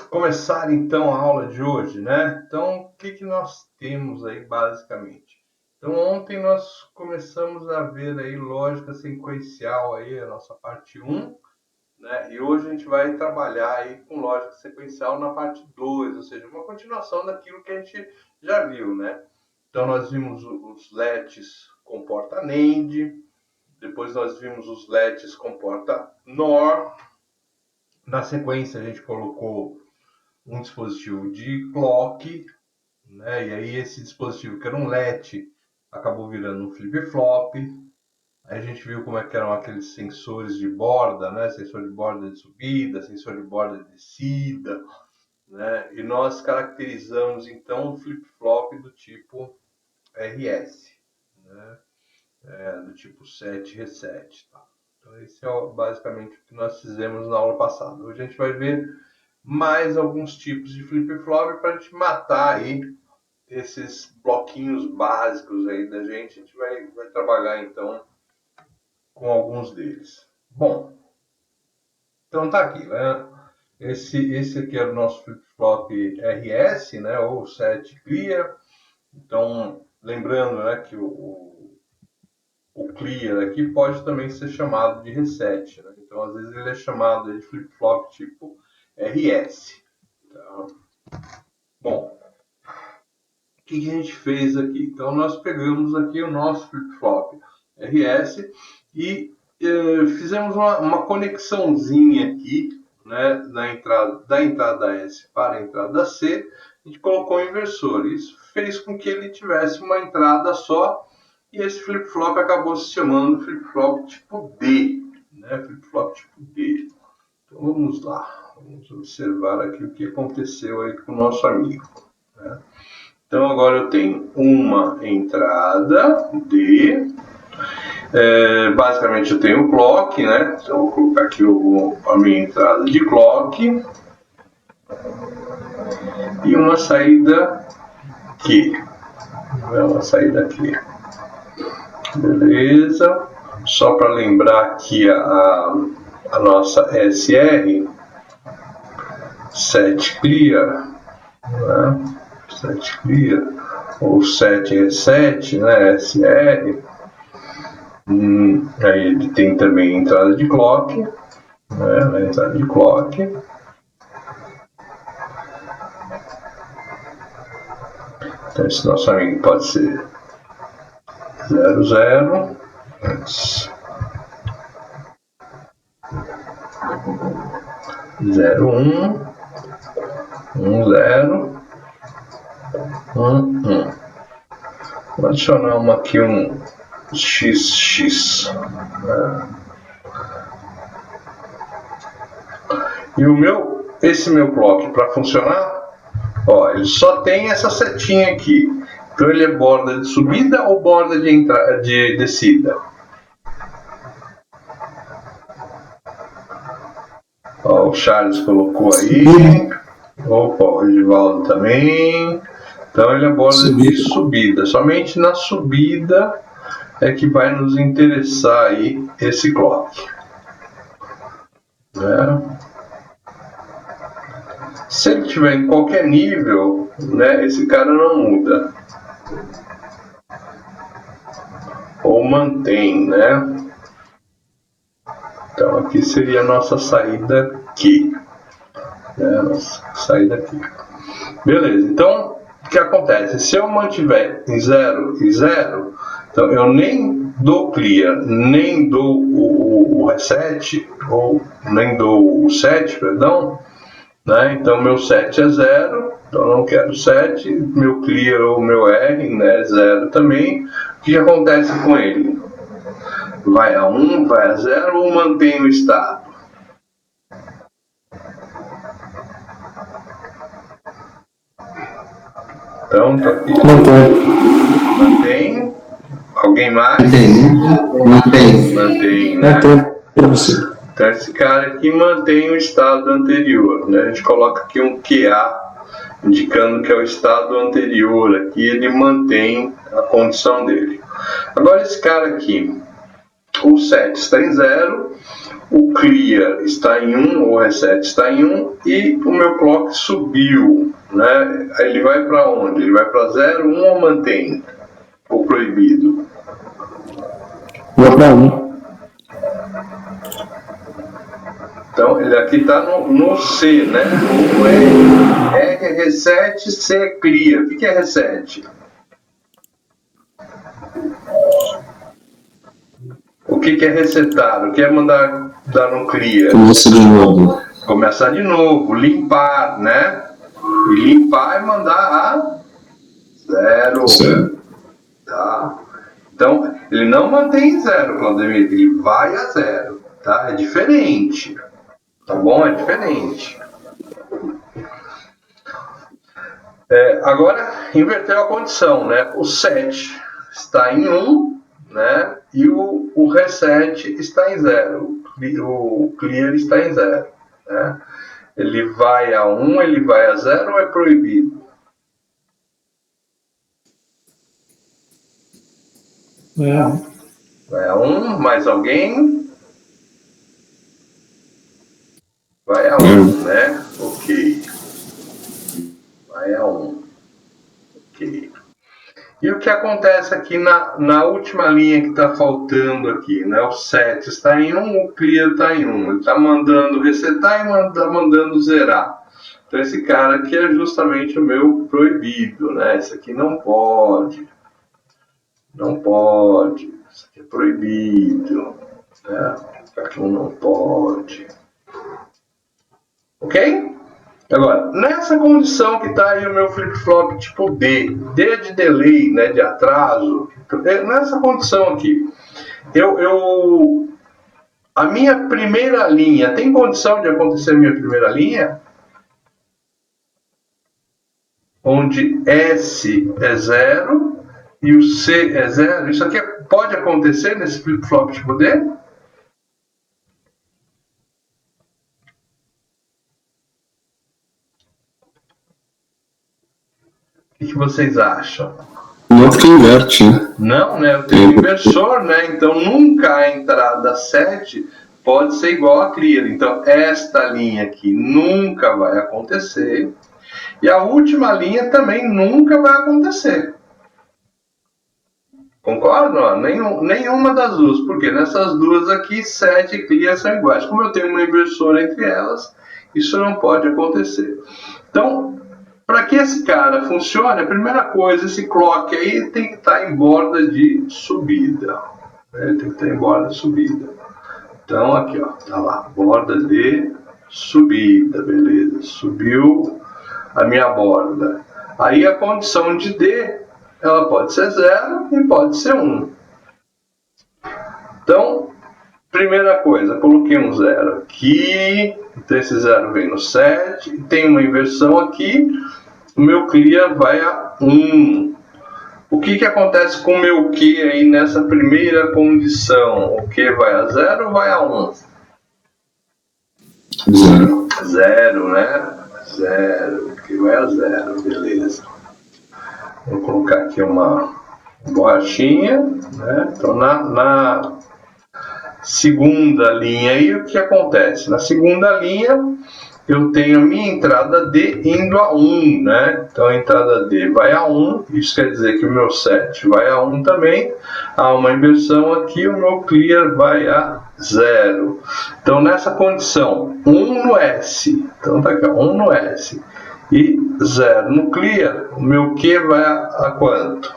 começar então a aula de hoje, né? Então, o que nós temos aí basicamente? Então, ontem nós começamos a ver aí lógica sequencial aí, a nossa parte 1, né? E hoje a gente vai trabalhar aí com lógica sequencial na parte 2, ou seja, uma continuação daquilo que a gente já viu, né? Então, nós vimos os lets comporta NAND, depois nós vimos os lets comporta NOR. Na sequência a gente colocou um dispositivo de clock, né? E aí esse dispositivo que era um LED acabou virando um flip-flop. Aí a gente viu como é que eram aqueles sensores de borda, né? Sensor de borda de subida, sensor de borda de descida, né? E nós caracterizamos então o flip-flop do tipo RS, né? Do tipo set reset. Tá? Então esse é basicamente o que nós fizemos na aula passada. Hoje a gente vai ver mais alguns tipos de flip-flop para a gente matar aí esses bloquinhos básicos aí da gente. A gente vai trabalhar então com alguns deles. Bom, então tá aqui, né? Esse aqui é o nosso flip-flop RS, né? Ou set clear. Então, lembrando, né, que o clear aqui pode também ser chamado de reset, né? Então, às vezes ele é chamado de flip-flop tipo RS. Tá? Bom, o que a gente fez aqui? Então, nós pegamos aqui o nosso flip-flop RS e fizemos uma conexãozinha aqui, né, da entrada S para a entrada C. A gente colocou um inversor. Isso fez com que ele tivesse uma entrada só e esse flip-flop acabou se chamando flip-flop tipo D, né? Flip-flop tipo D. Então, vamos lá. Vamos observar aqui o que aconteceu aí com o nosso amigo, né? Então agora eu tenho uma entrada D, basicamente eu tenho o clock, né? Então eu vou colocar aqui a minha entrada de clock e uma saída Q, uma saída aqui, beleza? Só para lembrar aqui a nossa SR, set clear, né? Set clear ou set reset, né? SR. Aí ele tem também entrada de clock, né? Entrada de clock. Então esse nosso amigo pode ser 00, 0, 1, 0, 1. Vou adicionar aqui um XX. Né? E esse meu clock, para funcionar, ó, ele só tem essa setinha aqui. Então ele é borda de subida ou borda de descida? Ó, o Charles colocou aí. Opa, o Edivaldo também. Então ele é borda de subida. Somente na subida é que vai nos interessar aí esse clock. Né? Se ele estiver em qualquer nível, né, esse cara não muda. Ou mantém, né? Então aqui seria a nossa saída aqui. Né? Nossa saída aqui. Beleza, então o que acontece? Se eu mantiver em 0 e 0, então eu nem dou clear, nem dou o reset, ou nem dou o set, perdão, né? Então meu set é 0, então eu não quero set, meu clear ou meu R, né, 0 também. O que acontece com ele? Vai a 1, vai a 0 ou mantém o estado? Então, tô aqui. Mantém. Alguém mais? Mantém, né? Então, esse cara aqui mantém o estado anterior, né? A gente coloca aqui um QA, indicando que é o estado anterior. Aqui ele mantém a condição dele. Agora esse cara aqui, o set está em 0, o clear está em 1, o reset está em 1 e o meu clock subiu, né? Ele vai para onde? Ele vai para 0, 1 ou mantém? Ou proibido? Vai para 1. Então, ele aqui está no C, né? O R reset, C clear. O que é reset? O que é resetar? O que é mandar dar no clear? Começa de novo. Começar de novo, limpar, né? E limpar é mandar a 0. Certo. Tá? Então, ele não mantém 0, Claudemir, ele vai a 0. Tá? É diferente. Tá bom? É diferente. Agora, inverteu a condição, né? O set está em 1, né? E o reset está em 0. O clear está em 0. Né? Ele vai a 1, ele vai a 0 ou é proibido? Vai a 1, mais alguém? Vai a 1, né? Ok. Vai a 1. Ok. E o que acontece aqui na última linha que está faltando aqui, né? O set está em 1, o clear está em 1. Ele está mandando resetar e está mandando zerar. Então esse cara aqui é justamente o meu proibido, né? Esse aqui não pode. Não pode. Isso aqui é proibido. Né? Aqui não pode. Ok? Agora, nessa condição que está aí o meu flip-flop tipo D de delay, né, de atraso, nessa condição aqui, a minha primeira linha, tem condição de acontecer a minha primeira linha? Onde S é 0 e o C é 0. Isso aqui pode acontecer nesse flip-flop tipo D? O que vocês acham? Não, porque inverte, né? Não, né? Eu tenho um inversor, né? Então nunca a entrada 7 pode ser igual a clear. Então esta linha aqui nunca vai acontecer. E a última linha também nunca vai acontecer. Concordam? Nenhuma das duas. Porque nessas duas aqui, 7 e clear são iguais. Como eu tenho uma inversora entre elas, isso não pode acontecer. Então, para que esse cara funcione, a primeira coisa, esse clock aí tem que estar em borda de subida. Ele tem que estar em borda de subida. Então, aqui, ó, tá lá, borda de subida, beleza. Subiu a minha borda. Aí a condição de D, ela pode ser 0 e pode ser 1. Então, primeira coisa, coloquei um 0 aqui, então esse 0 vem no 7, tem uma inversão aqui, o meu clear vai a 1. O que acontece com o meu Q aí nessa primeira condição? O Q vai a 0 ou vai a 1? 0. 0, né? 0. O Q vai a 0, beleza. Vou colocar aqui uma borrachinha, né? Então na segunda linha aí o que acontece? Na segunda linha eu tenho a minha entrada D indo a 1, né? Então a entrada D vai a 1, isso quer dizer que o meu set vai a 1 também. Há uma inversão aqui, o meu clear vai a 0. Então nessa condição, 1 no S, então tá aqui, 1 no S e 0 no clear, o meu Q vai a quanto?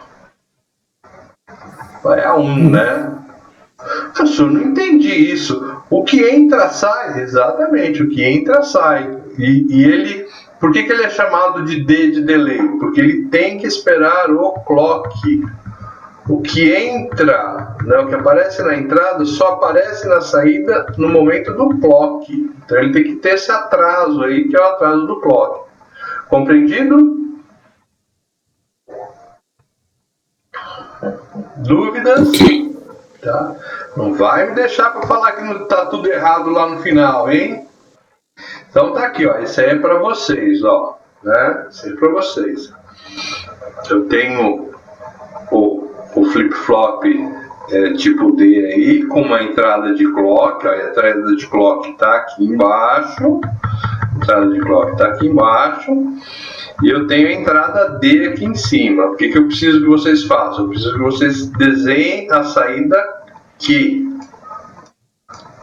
Vai a 1, né? Professor, não entendi isso. O que entra, sai. Exatamente, o que entra, sai. E ele... Por que ele é chamado de D de delay? Porque ele tem que esperar o clock. O que entra, né, o que aparece na entrada, só aparece na saída no momento do clock. Então ele tem que ter esse atraso aí, que é o atraso do clock. Compreendido? Dúvidas? Ok. Tá? Não vai me deixar para falar que está tudo errado lá no final, hein? Então tá aqui, ó. Esse aí é para vocês, ó. Né? Esse aí é para vocês. Eu tenho o flip-flop tipo D aí, com uma entrada de clock. A entrada de clock está aqui embaixo. A entrada de clock está aqui embaixo. E eu tenho a entrada D aqui em cima. O que eu preciso que vocês façam? Eu preciso que vocês desenhem a saída Q.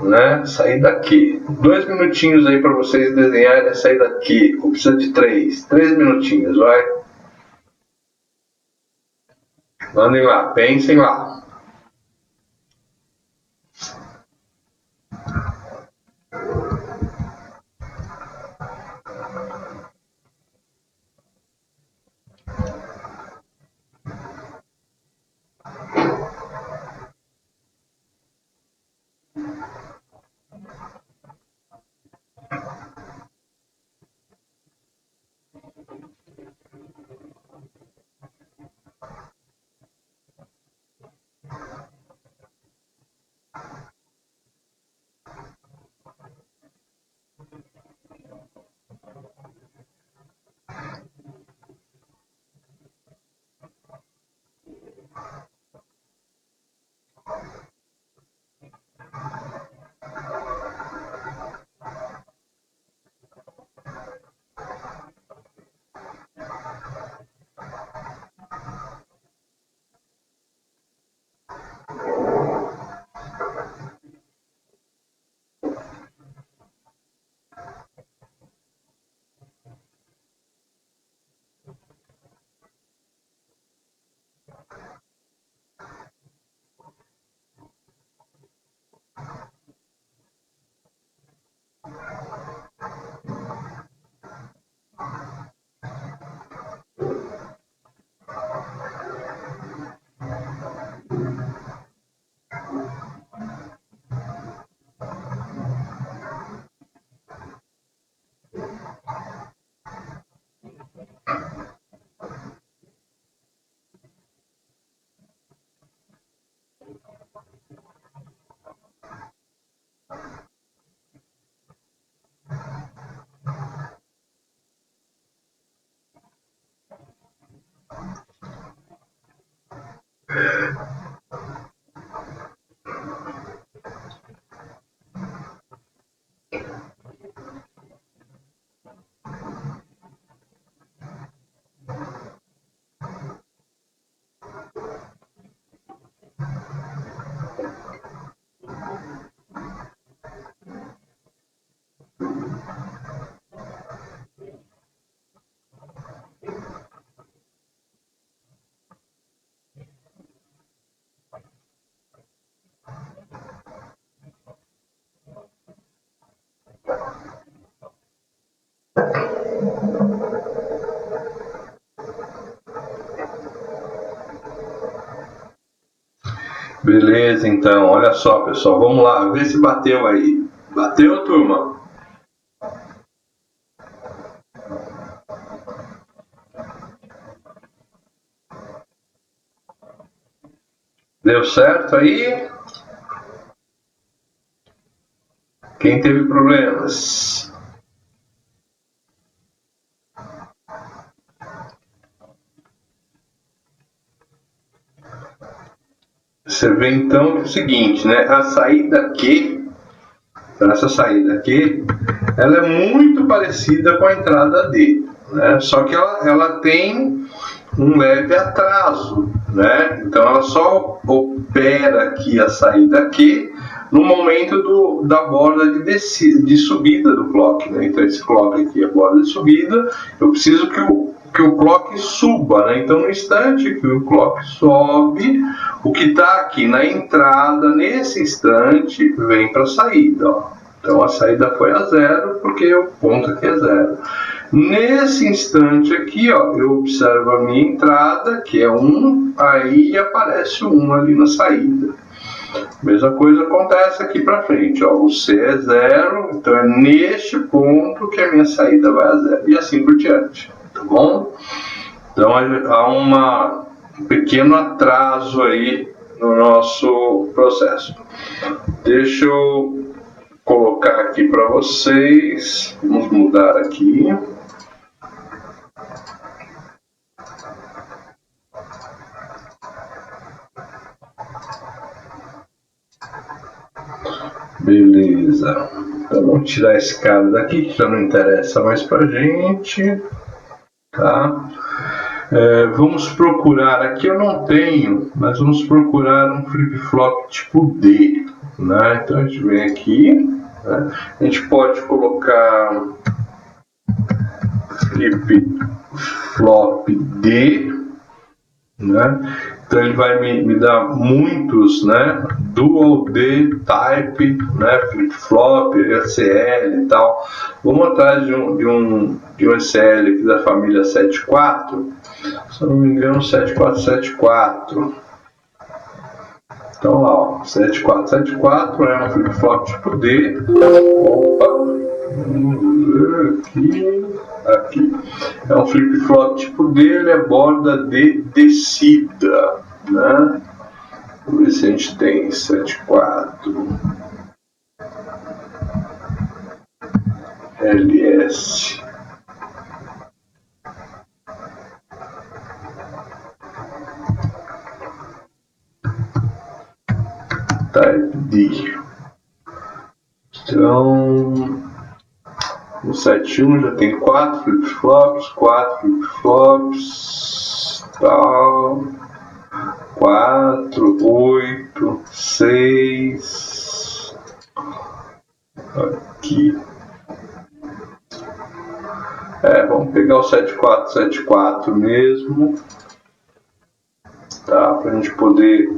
Né? Saída Q. 2 minutinhos aí para vocês desenharem a saída Q. Eu preciso de 3 minutinhos, vai. Mandem lá, pensem lá. Beleza, então, olha só, pessoal, vamos lá, ver se bateu aí. Bateu, turma? Deu certo aí? Quem teve problemas? Você vê então o seguinte, né? A saída aqui, essa saída aqui, ela é muito parecida com a entrada D, né? Só que ela tem um leve atraso, né? Então ela só opera aqui a saída aqui no momento da borda de subida do clock, né? Então esse clock aqui é a borda de subida, eu preciso que o clock suba, né? Então no instante que o clock sobe, o que está aqui na entrada, nesse instante, vem para a saída, ó. Então a saída foi a 0, porque o ponto aqui é 0. Nesse instante aqui, ó, eu observo a minha entrada, que é 1, aí aparece 1 ali na saída. Mesma coisa acontece aqui para frente, ó, o C é 0, então é neste ponto que a minha saída vai a 0, e assim por diante, tá bom? Então há um pequeno atraso aí no nosso processo. Deixa eu colocar aqui para vocês, vamos mudar aqui. Beleza. Então vamos tirar esse cara daqui que já não interessa mais pra gente. Tá? Vamos procurar, aqui eu não tenho, mas vamos procurar um flip-flop tipo D, né? Então a gente vem aqui, né? A gente pode colocar flip-flop D, né? Então ele vai me dar muitos, né? Dual D type, né? Flip-flop, SL e tal. Vamos atrás de um SL aqui da família 74. Se eu não me engano, 7474. Então lá, ó, 7474 é um flip-flop tipo D. Opa, vamos ver aqui. É um flip-flop tipo D, ele é borda de descida, né? Vamos ver se a gente tem 74 LS. Type D. Então, o 71 já tem 4 flip-flops, tal. 4, 8, 6. Aqui. Vamos pegar o 7474 mesmo. Tá? Para a gente poder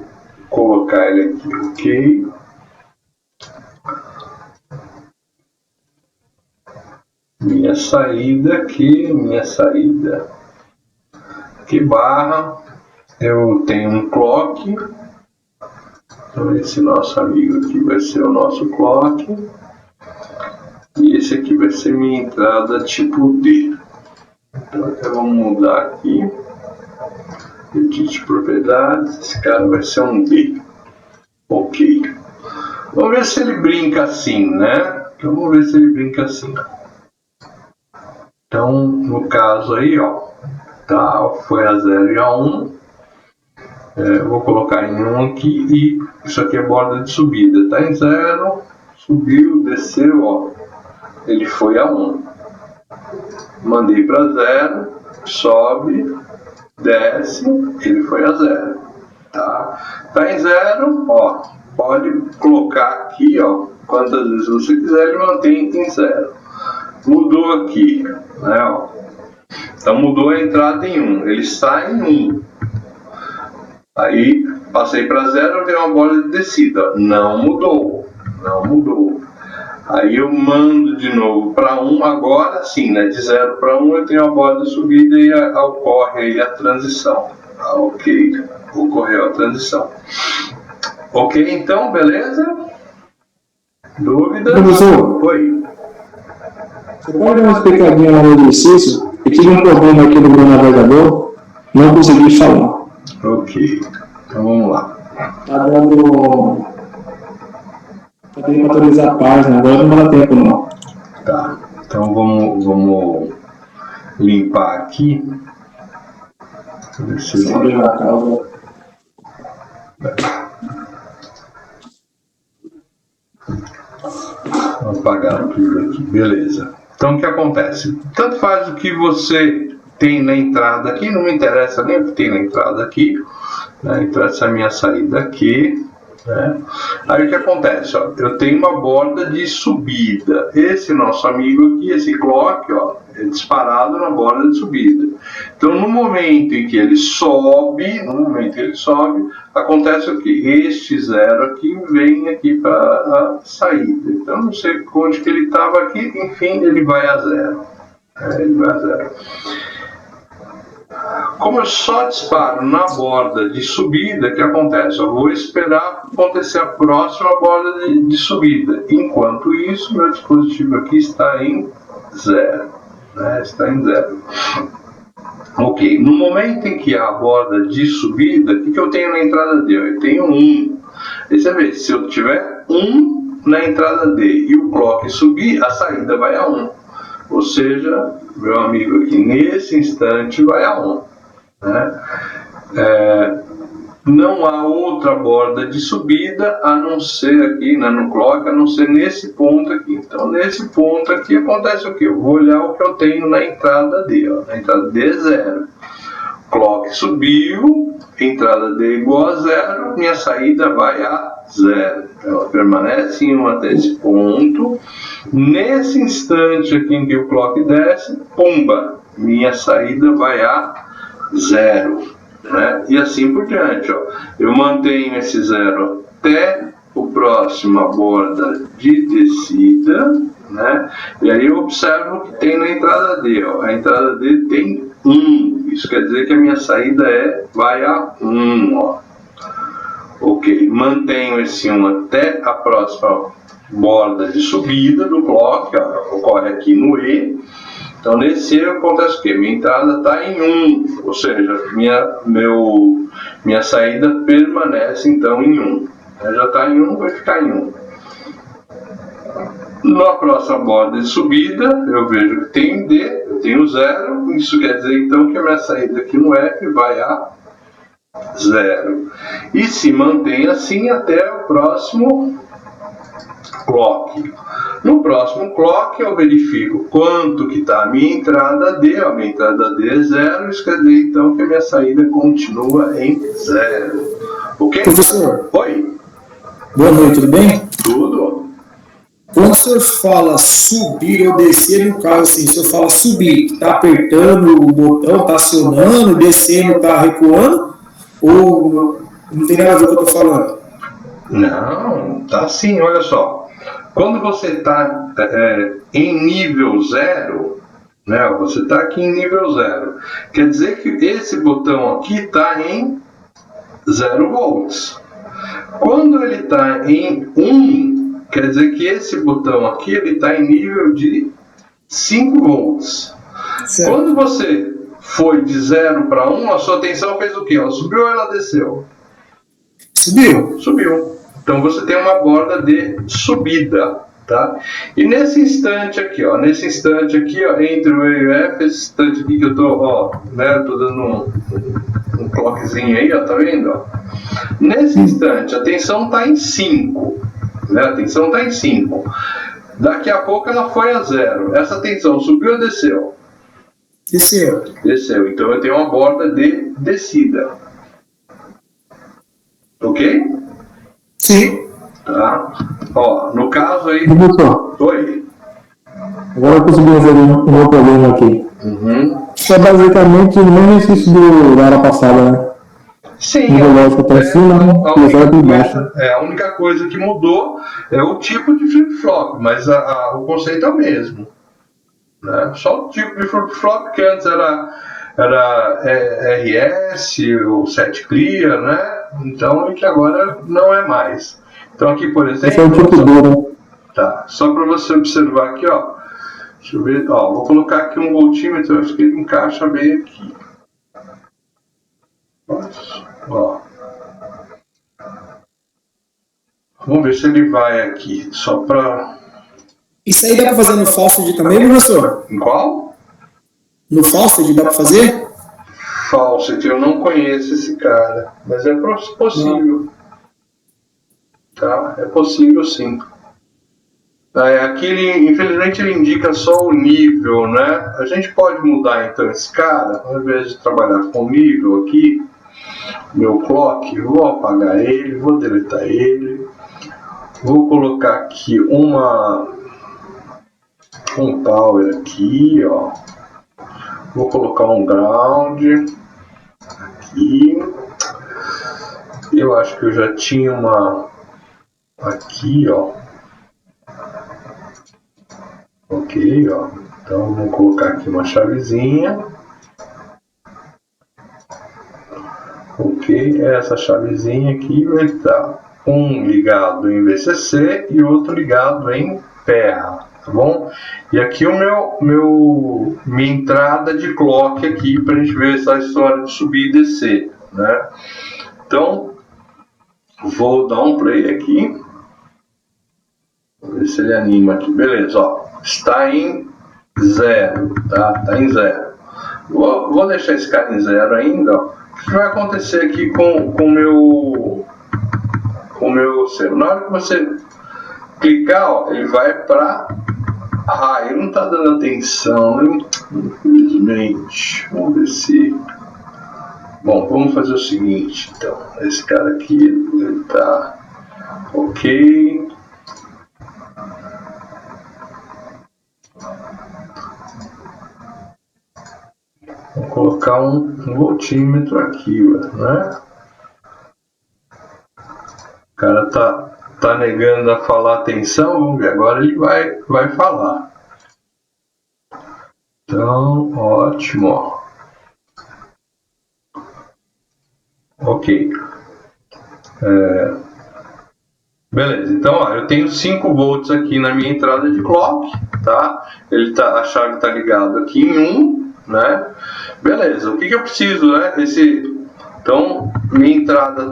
colocar ele aqui, ok? Minha saída aqui, aqui barra, eu tenho um clock, então esse nosso amigo aqui vai ser o nosso clock, e esse aqui vai ser minha entrada tipo D. Então até vamos mudar aqui, edit propriedades, esse cara vai ser um D, ok. Vamos ver se ele brinca assim, né? Vamos ver se ele brinca assim. Então, no caso aí, ó, tá, foi a 0 e a 1. Vou colocar em 1 aqui e isso aqui é borda de subida. Tá em 0, subiu, desceu, ó, ele foi a 1. Mandei para 0, sobe, desce, ele foi a 0. Tá em 0, ó, pode colocar aqui, ó, quantas vezes você quiser, ele mantém em 0. Mudou aqui, né, ó. Então mudou a entrada em 1, ele está em 1. Aí passei para 0, veio uma bola de descida, não mudou. Aí eu mando de novo para 1, agora sim, né, de 0 para 1 eu tenho a bola de subida e ocorre aí a transição. Ok, ocorreu a transição. Ok, então, beleza? Dúvidas? Professor, Oi. você pode dar uma explicadinha no exercício? Eu tive um problema aqui no meu navegador, não consegui falar. Ok, então vamos lá. Tá dando. Tá tendo que atualizar a página, agora não dá tempo não. Tá, então vamos limpar aqui. Sem abrir a causa. Vou apagar tudo aqui, beleza. Então o que acontece? Tanto faz o que você tem na entrada aqui, não me interessa nem o que tem na entrada aqui, né? Então essa é a minha saída aqui, né? Aí o que acontece? Ó, eu tenho uma borda de subida. Esse nosso amigo aqui, esse clock, ó, é disparado na borda de subida. Então no momento em que ele sobe, acontece o que? Este 0 aqui vem aqui para a saída. Então não sei onde que ele estava aqui, enfim, ele vai a 0. Ele vai a 0. Como eu só disparo na borda de subida, o que acontece? Eu vou esperar acontecer a próxima borda de subida. Enquanto isso, meu dispositivo aqui está em 0. Né? Está em 0. Ok, no momento em que há a borda de subida, o que eu tenho na entrada D? Eu tenho 1. E você vê, se eu tiver 1 na entrada D e o clock subir, a saída vai a 1. Ou seja, meu amigo aqui nesse instante vai a 1. Né? não há outra borda de subida a não ser aqui, né, no clock, a não ser nesse ponto aqui. Então, nesse ponto aqui acontece o quê? Eu vou olhar o que eu tenho na entrada D. Ó. Na entrada D é 0. Clock subiu, entrada D igual a 0, minha saída vai a 0. Ela permanece em 1 até esse ponto. Nesse instante aqui em que o clock desce, pumba, minha saída vai a 0. Né? E assim por diante. Ó. Eu mantenho esse 0 até o próxima borda de descida, né? E aí eu observo o que tem na entrada D. Ó. A entrada D tem 1. Isso quer dizer que a minha saída vai a 1. Ó. Ok, mantenho esse 1 até a próxima borda de subida do clock, ó, ocorre aqui no E. Então, nesse E acontece o quê? Minha entrada está em 1, ou seja, minha saída permanece então em 1. Já está em 1, vai ficar em 1. Na próxima borda de subida, eu vejo que tem D, eu tenho 0, isso quer dizer então que a minha saída aqui no F vai a 0. E se mantém assim até o próximo clock. No próximo clock eu verifico quanto que está a minha entrada D, a minha entrada D é 0, isso quer dizer então que a minha saída continua em 0. Ok? Professor. Oi. Boa noite, tudo bem? Tudo. Quando o senhor fala subir ou descer, no caso assim, o senhor fala subir, está apertando o botão, está acionando, descendo, está recuando, ou não tem nada a ver com o que eu estou falando? Não, tá sim, olha só. Quando você está em nível 0, né, você está aqui em nível 0, quer dizer que esse botão aqui está em 0 volts. Quando ele está em 1, quer dizer que esse botão aqui está em nível de 5 volts. Certo. Quando você foi de 0 para 1, a sua tensão fez o quê? Ela subiu ou ela desceu? Subiu. Subiu. Então você tem uma borda de subida, tá? E nesse instante aqui, ó, entre o E e o F, esse instante aqui que eu tô, né, tô dando um clockzinho aí, ó, tá vendo? Ó? Nesse instante, a tensão tá em 5, né? A tensão tá em 5. Daqui a pouco ela foi a 0. Essa tensão subiu ou desceu? Desceu. Desceu. Então eu tenho uma borda de descida. Ok? Sim. Tá? Ó, no caso aí... Professor. Oi. Agora eu consegui resolver o meu problema aqui. Isso é basicamente o mesmo exercício da hora passada, né? Sim. A única coisa que mudou é o tipo de flip-flop, mas o conceito é o mesmo. Né? Só o tipo de flip-flop que antes era RS, o set clear, né? Então, e que agora não é mais. Então, aqui, por exemplo... Esse é o tipo duro. Tá, só para você observar aqui, ó. Deixa eu ver, ó, vou colocar aqui um voltímetro, acho que ele encaixa bem aqui. Ó. Vamos ver se ele vai aqui, só para... Isso aí dá para fazer no Faucet também, professor? Em qual? No Faucet dá para fazer? Faucet, eu não conheço esse cara, mas é possível. Tá? É possível sim. Aqui, infelizmente, ele indica só o nível, né? A gente pode mudar então esse cara, ao invés de trabalhar com o nível aqui, meu clock, eu vou apagar ele, vou deletar ele, vou colocar aqui um power aqui, ó. Vou colocar um ground aqui. Eu acho que eu já tinha uma aqui, ó. Ok, ó. Então vou colocar aqui uma chavezinha. Ok, essa chavezinha aqui vai estar um ligado em VCC e outro ligado em Perra, tá bom? E aqui minha entrada de clock aqui para a gente ver essa história de subir e descer, né? Então vou dar um play aqui, vou ver se ele anima aqui, beleza? Ó, está em 0, tá? Está em 0. Vou deixar esse cara em 0 ainda, ó. que vai acontecer aqui com o meu celular? Na hora que você clicar, ó, ele vai para... ele não está dando atenção, né? Infelizmente. Vamos ver se... Bom, vamos fazer o seguinte, então. Esse cara aqui, ele está ok. Vou colocar um voltímetro aqui, né? O cara tá negando a falar atenção, vamos ver, agora ele vai falar. Então, ótimo. Ok. Beleza, então ó, eu tenho 5 volts aqui na minha entrada de clock, tá? A chave está ligada aqui em 1, né? Beleza, o que eu preciso, né? Então, minha entrada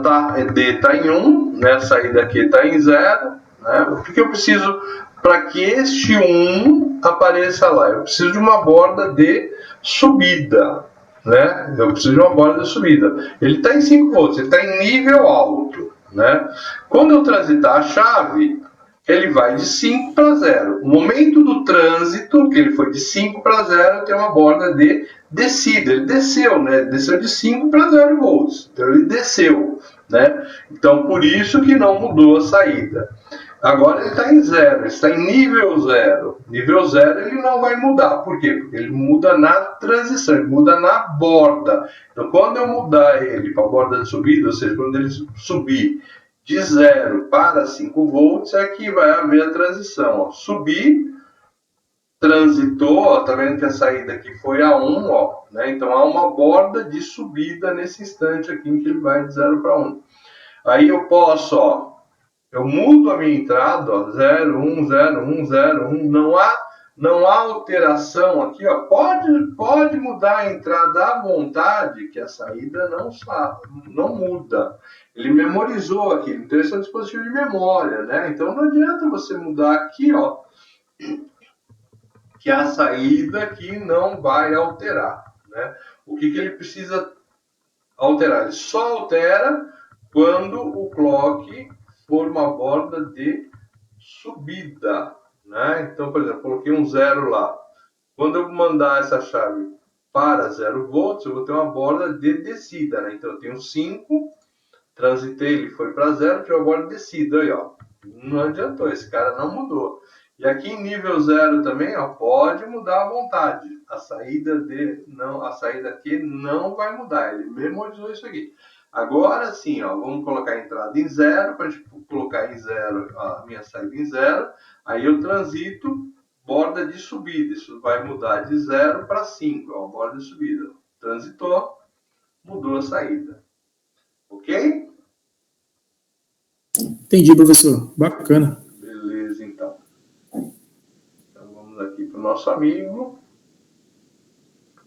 D está em 1, né? A saída aqui está em 0, né? O que eu preciso para que este 1 apareça lá? Eu preciso de uma borda de subida, né? Eu preciso de uma borda de subida. Ele está em 5 volts, ele está em nível alto, né? Quando eu transitar a chave, ele vai de 5 para 0. No momento do trânsito, que ele foi de 5 para 0, eu tenho uma borda de descida. Ele desceu, né? Desceu de 5 para 0 volts. Então ele desceu, né? Então por isso que não mudou a saída. Agora ele está em 0, está em nível 0. Nível 0 ele não vai mudar. Por quê? Porque ele muda na transição, ele muda na borda. Então quando eu mudar ele para a borda de subida, ou seja, quando ele subir de 0 para 5 volts, é que vai haver a transição. Ó. Subir, transitou, ó, tá vendo que a saída aqui foi a 1, ó, né? Então há uma borda de subida nesse instante aqui em que ele vai de 0 para 1. Aí eu posso, ó, eu mudo a minha entrada, ó, 0, 1, 0, 1, 0, 1, não há alteração aqui, ó. Pode mudar a entrada à vontade, que a saída não muda. Ele memorizou aqui, então esse é um dispositivo de memória, né? Então não adianta você mudar aqui, ó, que a saída aqui não vai alterar, né? O que ele precisa alterar? Ele só altera quando o clock for uma borda de subida, né? Então, por exemplo, coloquei um 0 lá. Quando eu mandar essa chave para 0 volts, eu vou ter uma borda de descida, né? Então eu tenho 5, transitei, ele foi para 0, tive uma borda de descida, aí, ó. Não adiantou, esse cara não mudou. E aqui em nível 0 também, ó, pode mudar à vontade. A saída aqui não vai mudar, ele memorizou isso aqui. Agora sim, ó, vamos colocar a entrada em 0, para a gente colocar em 0, a minha saída em 0. Aí eu transito, borda de subida. Isso vai mudar de 0 para 5, ó, borda de subida. Transitou, mudou a saída. Ok? Entendi, professor. Bacana. Beleza, então. Então vamos aqui para o nosso amigo.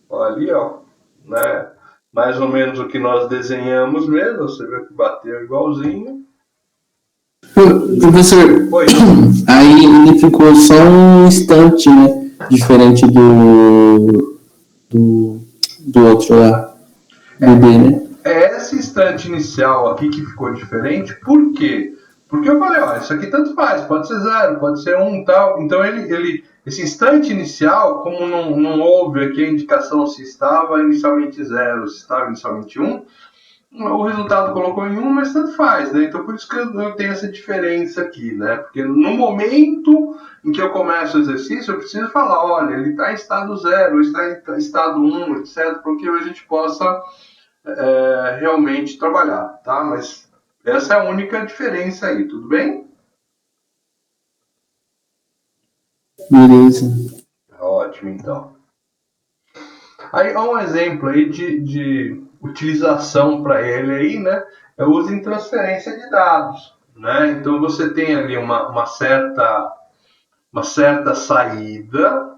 Olha ali, ó, né? Mais ou menos o que nós desenhamos mesmo. Você vê que bateu igualzinho. Professor, Oi. Aí ele ficou só um instante, né? Diferente do outro lá, do B, né? É esse instante inicial aqui que ficou diferente. Por quê? Porque eu falei, ó, isso aqui tanto faz, pode ser 0, pode ser 1, tal. Então esse instante inicial, como não houve aqui a indicação se estava inicialmente 0, se estava inicialmente 1, o resultado colocou em 1, mas tanto faz, né? Então por isso que eu tenho essa diferença aqui, né? Porque no momento em que eu começo o exercício, eu preciso falar, olha, ele está em estado 0, está em estado 1, etc., para que a gente possa realmente trabalhar, tá? Mas essa é a única diferença aí, tudo bem? Beleza. Ótimo, então. Aí há um exemplo aí de utilização para ele aí, né? É o uso em transferência de dados, né? Então você tem ali uma certa saída,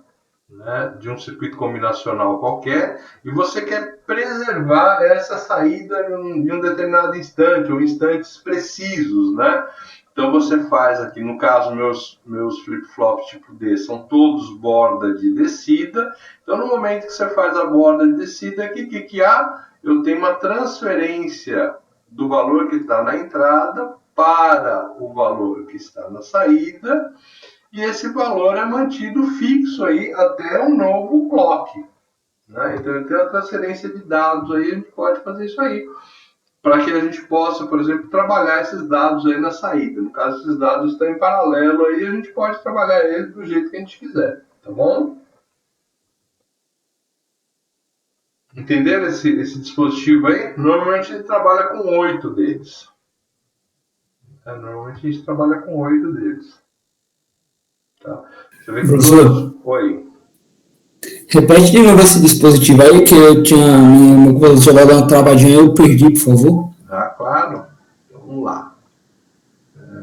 né, de um circuito combinacional qualquer, e você quer preservar essa saída em um determinado instante, ou instantes precisos, né? Então você faz aqui, no caso, meus flip-flops tipo D são todos borda de descida. Então no momento que você faz a borda de descida aqui, o que há? eu tenho uma transferência do valor que está na entrada para o valor que está na saída, e esse valor é mantido fixo aí até um novo clock, né? Então, tem uma transferência de dados aí, a gente pode fazer isso aí, para que a gente possa, por exemplo, trabalhar esses dados aí na saída. No caso, esses dados estão em paralelo aí, a gente pode trabalhar eles do jeito que a gente quiser, tá bom? Entenderam esse dispositivo aí? Normalmente a gente trabalha com 8 deles. Normalmente a gente trabalha com 8 deles. Tá? Você vê que Professor, Oi. repete de novo esse dispositivo aí, que eu tinha uma coisa dado uma travadinha, eu perdi, por favor. Ah, claro. Então, vamos lá.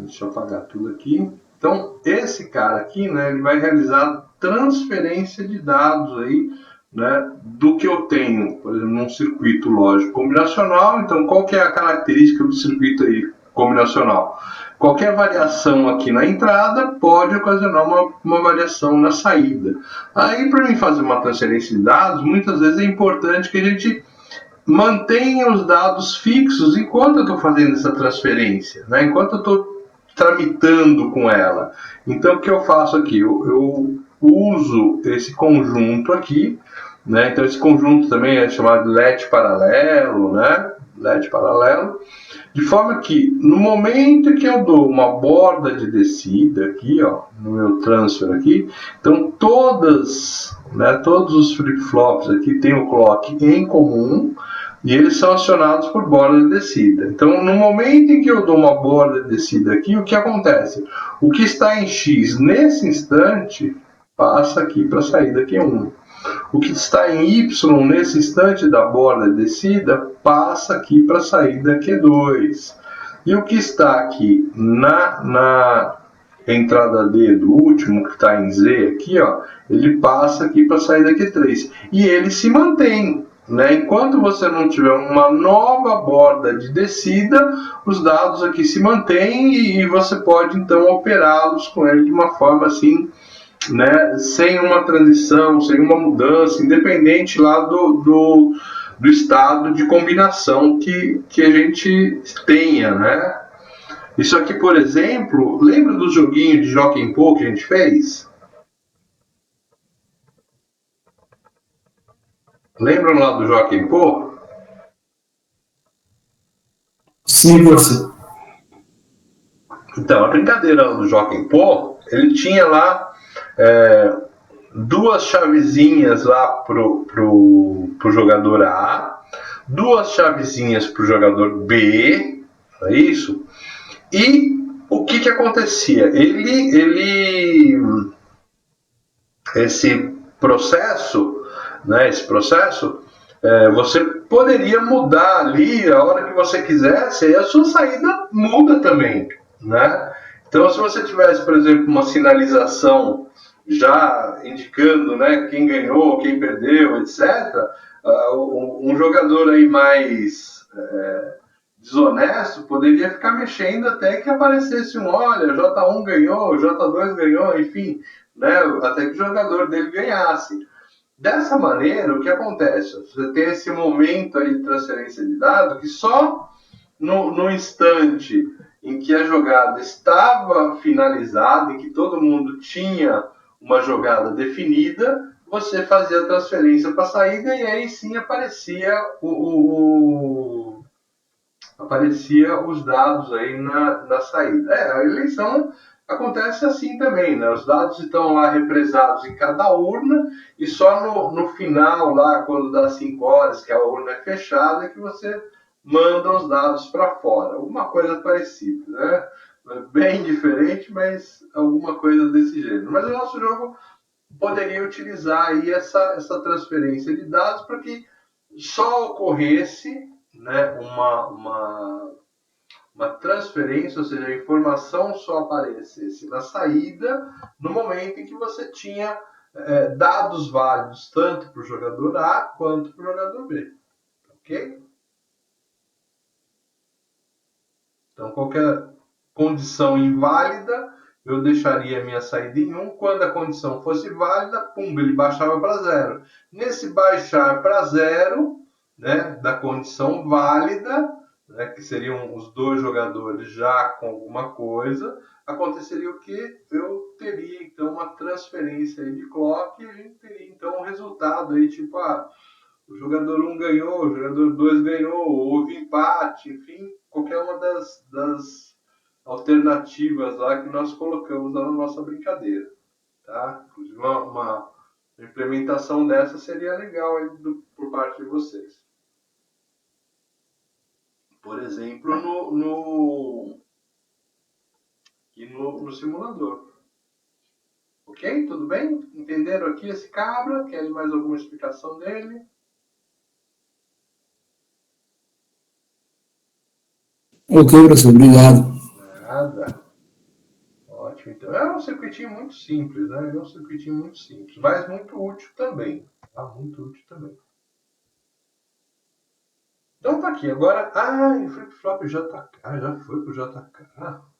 Deixa eu apagar tudo aqui. Então, esse cara aqui, né, ele vai realizar transferência de dados aí, né, do que eu tenho, por exemplo, num circuito lógico combinacional. Então, qual que é a característica do circuito aí combinacional? Qualquer variação aqui na entrada pode ocasionar uma variação na saída. Aí, para mim fazer uma transferência de dados, muitas vezes é importante que a gente mantenha os dados fixos enquanto eu estou fazendo essa transferência, né? Enquanto eu estou tramitando com ela. Então, o que eu faço aqui? Eu uso esse conjunto aqui, né? Então, esse conjunto também é chamado de let paralelo, né? Let paralelo, de forma que no momento que eu dou uma borda de descida aqui, ó, no meu transfer aqui, então todos os flip-flops aqui têm o clock em comum, e eles são acionados por borda de descida. Então, no momento em que eu dou uma borda de descida aqui, o que acontece? O que está em X nesse instante passa aqui para a saída Q1. O que está em Y nesse instante da borda de descida passa aqui para a saída Q2. E o que está aqui na entrada D do último, que está em Z aqui, ó, ele passa aqui para a saída Q3. E ele se mantém. Né? Enquanto você não tiver uma nova borda de descida, os dados aqui se mantêm e você pode então operá-los com ele de uma forma assim, né? Sem uma transição, sem uma mudança, independente lá do estado de combinação que a gente tenha, né? Isso aqui, por exemplo, lembra do joguinho de Jockey Pô que a gente fez? Lembram lá do Jockey Pô? Sim, professor. Então, a brincadeira do Jockey Pô, ele tinha lá duas chavezinhas lá pro jogador A, duas chavezinhas pro jogador B, não é isso? E o que acontecia? Esse processo, né, você poderia mudar ali a hora que você quisesse, e a sua saída muda também, né? Então, se você tivesse, por exemplo, uma sinalização já indicando, né, quem ganhou, quem perdeu, etc., um jogador aí mais desonesto poderia ficar mexendo até que aparecesse olha, J1 ganhou, J2 ganhou, enfim, né, até que o jogador dele ganhasse. Dessa maneira, o que acontece? Você tem esse momento aí de transferência de dados que só no instante em que a jogada estava finalizada, em que todo mundo tinha uma jogada definida, você fazia a transferência para a saída e aí sim aparecia os dados aí na saída. A eleição acontece assim também, né? Os dados estão lá represados em cada urna e só no final, lá quando dá 5 horas, que a urna é fechada, que você manda os dados para fora. Alguma coisa parecida, né? Bem diferente, mas alguma coisa desse gênero. Mas o nosso jogo poderia utilizar aí essa transferência de dados para que só ocorresse, né, uma transferência, ou seja, a informação só aparecesse na saída no momento em que você tinha dados válidos tanto para o jogador A quanto para o jogador B. Ok? Então, qualquer condição inválida, eu deixaria a minha saída em 1. Quando a condição fosse válida, pum, ele baixava para 0. Nesse baixar para 0, né, da condição válida, né, que seriam os dois jogadores já com alguma coisa, aconteceria o que? Eu teria então uma transferência aí de clock e a gente teria então um resultado aí, tipo, o jogador 1 ganhou, o jogador 2 ganhou, houve empate, enfim, qualquer uma das alternativas lá que nós colocamos lá na nossa brincadeira. Tá? Inclusive uma implementação dessa seria legal aí por parte de vocês. Por exemplo, no simulador. Ok? Tudo bem? Entenderam aqui esse cabra? Querem mais alguma explicação dele? Ok, professor, obrigado. Nada. Ótimo. Então é um circuitinho muito simples, né? É um circuitinho muito simples, mas muito útil também. Tá? Muito útil também. Então tá aqui. Agora, flip-flop JK. Já foi pro JK.